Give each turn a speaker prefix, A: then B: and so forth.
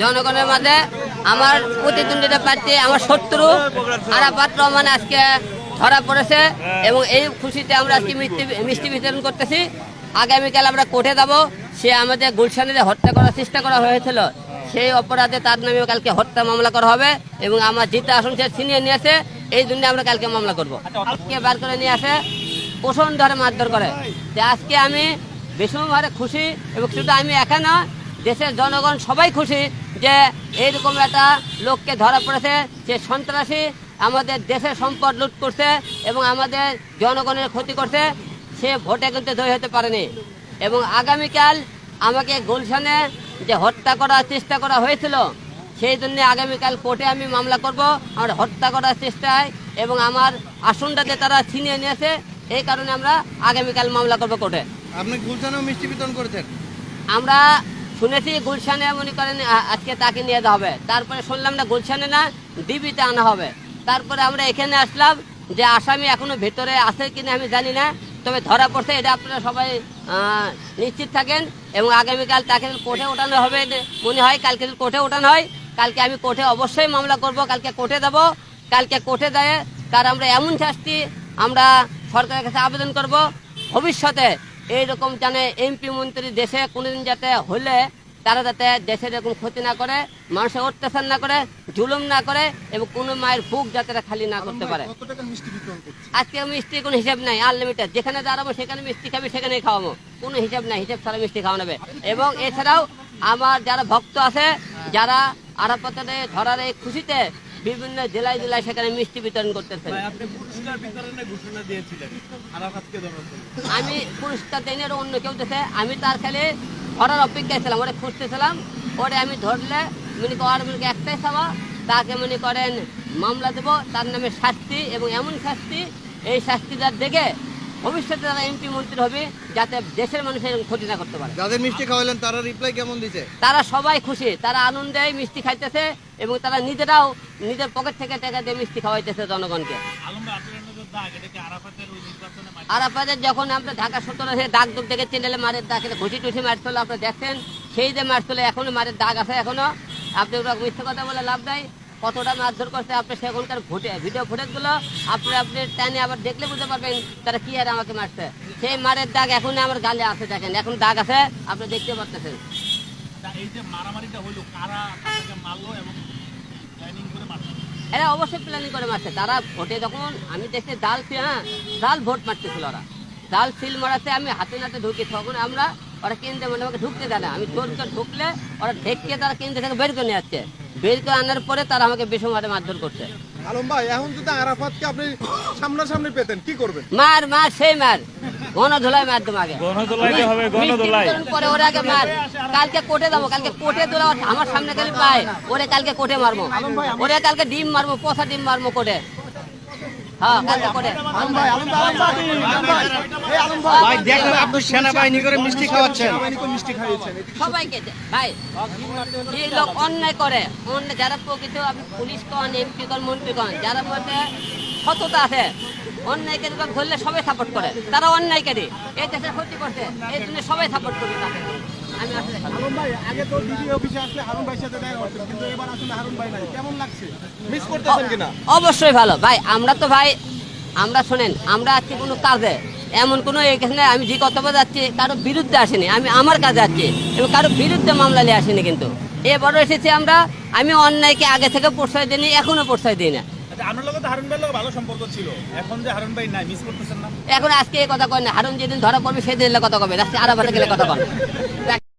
A: জনগণের মাঝে আমার প্রতিদ্বন্দ্বিতা প্রার্থী আমার শত্রু আরাফাত রহমান আজকে ধরা পড়েছে এবং এই খুশিতে আমরা আজকে মিষ্টি বিতরণ করতেছি। আগামীকাল আমরা কোর্টে যাব। সে আমাদের গুলশানে হত্যা করার চেষ্টা করা হয়েছিল, সেই অপরাধে তার নামে কালকে হত্যা মামলা করা হবে এবং আমার জিতে আসন সে ছিনিয়ে নিয়েছে, এই জন্য আমরা কালকে মামলা করবো। আজকে বার করে নিয়ে আসে পোষণ ধরে মারধর করে। যে আজকে আমি ভীষণভাবে খুশি এবং শুধু আমি একা না, দেশের জনগণ সবাই খুশি যে এইরকম একটা লোককে ধরা পড়েছে। সে সন্ত্রাসী, আমাদের দেশের সম্পদ লুট করছে এবং আমাদের জনগণের ক্ষতি করছে। সে ভোটে কিন্তু জয় হতে পারেনি এবং আগামীকাল আমাকে গুলশানে যে হত্যা করার চেষ্টা করা হয়েছিল, সেই জন্য আগামীকাল কোর্টে আমি মামলা করব আমার হত্যা করার চেষ্টায় এবং আমার আসনটাতে তারা ছিনিয়ে নিয়েছে, এই কারণে আমরা আগামীকাল মামলা করব কোর্টে।
B: আপনি গুলশানেও মিষ্টি বিতরণ করেছেন?
A: আমরা শুনেছি গুলশানে মনে করেন আজকে তাকে নিয়ে যাওয়া হবে, তারপরে শুনলাম না গুলশানে না ডিবিতে আনা হবে। তারপরে আমরা এখানে আসলাম যে আসামি এখনো ভেতরে আছে কিনা আমি জানি না, তবে ধরা পড়ছে এটা আপনারা সবাই নিশ্চিত থাকেন এবং আগামীকাল তাকে কোর্টে ওঠানো হবে মনে হয়। কালকে কোর্টে ওঠানো হয়, কালকে আমি কোর্টে অবশ্যই মামলা করব। কালকে কোর্টে যাব, কালকে কোর্টে যায় তার আমরা এমন শাস্তি আমরা সরকারের কাছে আবেদন করব, ভবিষ্যতে এইরকম জানে এমপি মন্ত্রী দেশে কোনোদিন যাতে হলে তারা যাতে দেশের এরকম ক্ষতি না করে, মানুষের অত্যাচার না করে, জুলুম না করে এবং কোনো মায়ের বুক যাতে খালি না করতে পারে। আজকে মিষ্টি কোনো হিসাব নাই, আনলিমিটেড। যেখানে দাঁড়াবো সেখানে মিষ্টি খাবি, সেখানেই খাওয়াবো, কোনো হিসাব নাই, হিসাব ছাড়া মিষ্টি খাওয়া নেবে। এবং এছাড়াও আমার যারা ভক্ত আছে, যারা আরাফাতের ধরার এই খুশিতে বিভিন্ন জেলায় জেলায় সেখানে মিষ্টি বিতরণ করতেছেন। আমি পুরস্কার দেয়নি, অন্য কেউ দিয়েছে। আমি তার খালি ধরার অপেক্ষায় ছিলাম, ওরা খুঁজতেছিলাম। ওরে আমি ধরলে মনে একটাই চাওয়া, তাকে মনে করেন মামলা দেবো, তার নামে শাস্তি এবং এমন শাস্তি, এই শাস্তিটা দেখে ভবিষ্যতে তারা এমপি মন্ত্রী হবে যাতে দেশের মানুষের ক্ষতি না করতে পারে।
B: যাদের মিষ্টি খাওয়ালেন তারা রিপ্লাই কেমন দিছে?
A: তারা সবাই খুশি, তারা আনন্দে মিষ্টি খাইতেছে এবং তারা নিজেরাও নিজের পকেট থেকে টাকা দিয়ে মিষ্টি খাওয়াইতেছে জনগণকে। আরাফাতের যখন আমরা ঢাকা 17 দাগ দুগ থেকে চ্যানেলে মারের দাগ, ঘুষি টুসি মারছিল আপনারা দেখছেন, সেই যে মারছিল এখনো মারের দাগ আছে। এখনো আপনি মিথ্যে কথা বলে লাভ নাই, কতটা মারধর করছে আপনি সেখানকার ভিডিও ফুটেজগুলো আপনি টানে আবার দেখলে বুঝতে পারবেন তারা কি আর আমাকে মারছে। সেই মারের দাগ এখন আমার গালে আছে, দেখেন এখন দাগ আছে, আপনি দেখতে পাচ্ছেন। এরা অবশ্যই প্ল্যানিং করে মারছে। তারা ভোটে যখন আমি দেখছি জাল ভোট মারতেছিল, ওরা জাল সিল মারাতে আমি হাতে নাতে ঢুকি, তখন আমরা ওরা কেন্দ্রে মানে আমাকে ঢুকতে দেয় না। আমি জোর করে ঢুকলে ওরা ঢেকে তারা কেন্দ্র থেকে বের করে নিয়ে যাচ্ছে, বের করে আনার পরে তারা আমাকে বেসমারে মারধর করছে।
B: আলম ভাই, এখন যদি আরাফাতকে আপনি সামনাসামনি পেতেন কি করবেন?
A: মার সেই মার গণধোলাই মার তোমাকে পরে ওরা আগে মার। কালকে কোর্টে যাবো, কালকে কোর্টে তোলা আমার সামনে খালি পায়, ওরে কালকে কোর্টে মারবো, ওরে কালকে ডিম মারবো, পচা ডিম মারবো কোর্টে।
B: সেনাবাহিনী করে মিষ্টি খাওয়াচ্ছেন
A: সবাইকে। ভাই যে লোক অন্যায় করে, যারা প্রকৃত আপনি পুলিশ কন, এমপি কন, মন্ত্রী কন, যারা মধ্যে সততা আছে, অন্যায়কারী ধরলে সবাই সাপোর্ট করে। তারা অন্যায়কারী এই দেশের ক্ষতি করছে, এই জন্য সবাই সাপোর্ট করবে তাকে। আমি
C: হারুন ভাই আগে তো ডিবি অফিসে আসলে হারুন ভাইয়ের সাথে দেখা করতেন, কিন্তু এবার আসলে হারুন ভাই নাই, কেমন লাগছে? মিস করতেছেন কিনা?
A: অবশ্যই ভালো ভাই। আমরা তো ভাই আমরা শোনেন, আমরা আজকে কোনো কাজে এমন কোনো এখানে আমি যে কতবার যাচ্ছি কারো বিরুদ্ধে আসিনি, আমি আমার কাজে আছি এবং কারো বিরুদ্ধে মামলা নিয়ে আসিনি। কিন্তু এবারও এসেছি আমরা, আমি অন্যায়কে আগে থেকে প্রশ্রয় দিইনি, এখনো প্রশ্রয় দিই না। এখন আজকে এই কথা কয় না, হারুন যেদিন ধরা পড়বে সেদিন কথা কবে, আরাফাতে গেলে কথা বল।